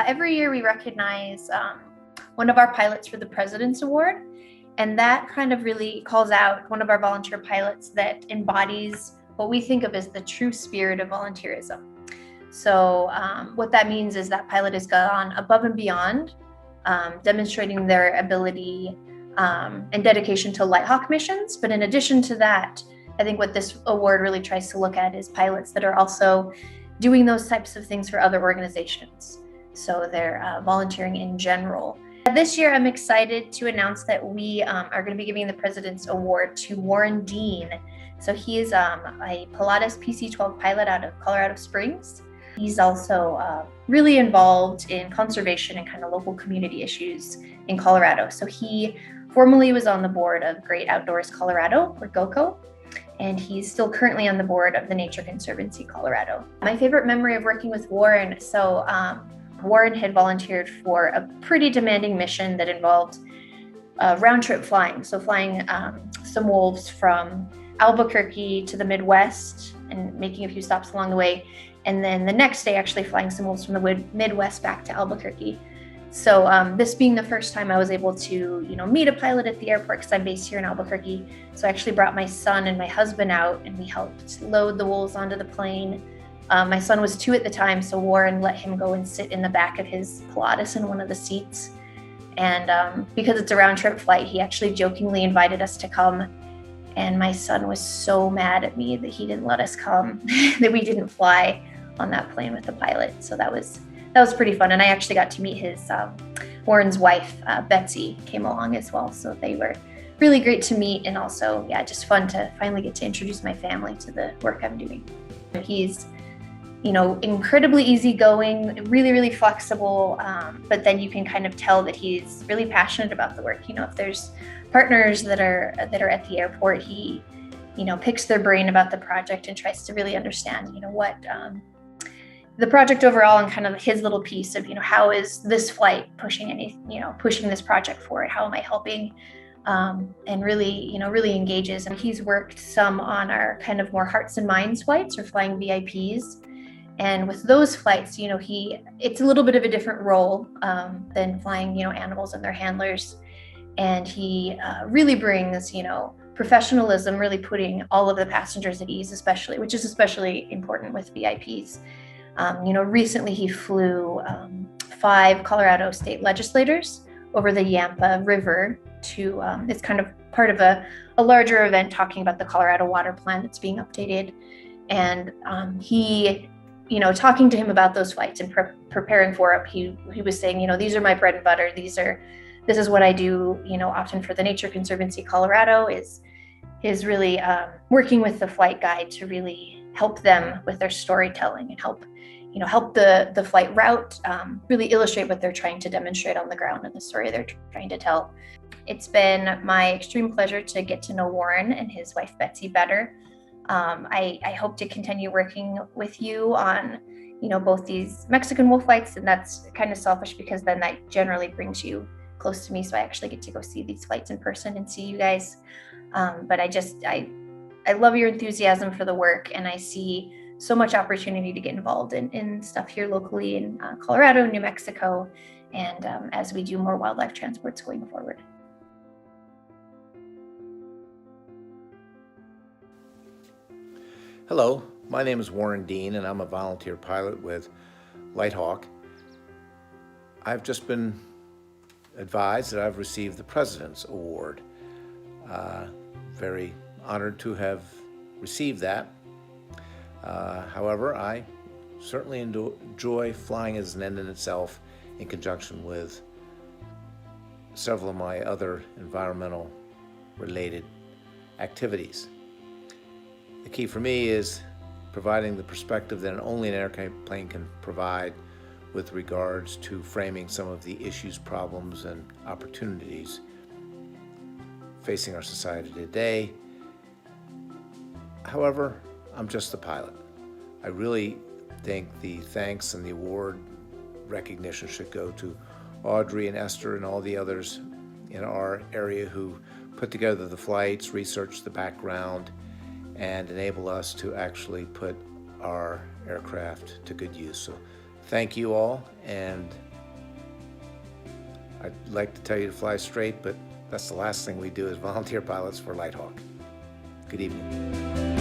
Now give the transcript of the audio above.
every year we recognize one of our pilots for the President's Award, and that kind of really calls out one of our volunteer pilots that embodies what we think of as the true spirit of volunteerism. So what that means is that pilot has gone above and beyond, demonstrating their ability and dedication to LightHawk missions. But in addition to that, I think what this award really tries to look at is pilots that are also doing those types of things for other organizations. So they're volunteering in general. This year, I'm excited to announce that we are going to be giving the President's Award to Warren Dean. So he is a Pilatus PC-12 pilot out of Colorado Springs. He's also really involved in conservation and kind of local community issues in Colorado. So he formerly was on the board of Great Outdoors Colorado, or GOCO, and he's still currently on the board of the Nature Conservancy Colorado. My favorite memory of working with Warren, so Warren had volunteered for a pretty demanding mission that involved round trip flying. So flying some wolves from Albuquerque to the Midwest and making a few stops along the way. And then the next day, actually flying some wolves from the Midwest back to Albuquerque. So this being the first time I was able to, meet a pilot at the airport because I'm based here in Albuquerque. So I actually brought my son and my husband out, and we helped load the wolves onto the plane. My son was 2 at the time, so Warren let him go and sit in the back of his Pilatus in one of the seats. And because it's a round trip flight, he actually jokingly invited us to come. And my son was so mad at me that he didn't let us come, that we didn't fly on that plane with the pilot. So that was pretty fun. And I actually got to meet his Warren's wife, Betsy, came along as well. So they were really great to meet, and also, just fun to finally get to introduce my family to the work I'm doing. He's incredibly easygoing, really, really flexible, but then you can kind of tell that he's really passionate about the work. If there's partners that are at the airport, he, picks their brain about the project and tries to really understand, what the project overall and kind of his little piece of, how is this flight pushing this project forward? How am I helping? And really, really engages. And he's worked some on our kind of more hearts and minds flights, or flying VIPs. And with those flights, it's a little bit of a different role than flying, animals and their handlers. And he really brings, professionalism, really putting all of the passengers at ease, which is especially important with VIPs. Recently he flew 5 Colorado state legislators over the Yampa River to, it's kind of part of a larger event talking about the Colorado water plan that's being updated. And he, talking to him about those flights and preparing for it, he was saying, these are my bread and butter. This is what I do, often for the Nature Conservancy Colorado is really working with the flight guide to really help them with their storytelling and help the flight route, really illustrate what they're trying to demonstrate on the ground and the story they're trying to tell. It's been my extreme pleasure to get to know Warren and his wife, Betsy, better. I hope to continue working with you on, both these Mexican wolf flights, and that's kind of selfish because then that generally brings you close to me. So I actually get to go see these flights in person and see you guys. But I love your enthusiasm for the work, and I see so much opportunity to get involved in stuff here locally in Colorado, New Mexico, and as we do more wildlife transports going forward. Hello, my name is Warren Dean, and I'm a volunteer pilot with LightHawk. I've just been advised that I've received the President's Award. Very honored to have received that. However, I certainly enjoy flying as an end in itself in conjunction with several of my other environmental related activities. The key for me is providing the perspective that only an airplane can provide with regards to framing some of the issues, problems, and opportunities facing our society today. However, I'm just the pilot. I really think the thanks and the award recognition should go to Audrey and Esther and all the others in our area who put together the flights, researched the background, and enable us to actually put our aircraft to good use. So thank you all, and I'd like to tell you to fly straight, but that's the last thing we do as volunteer pilots for LightHawk. Good evening.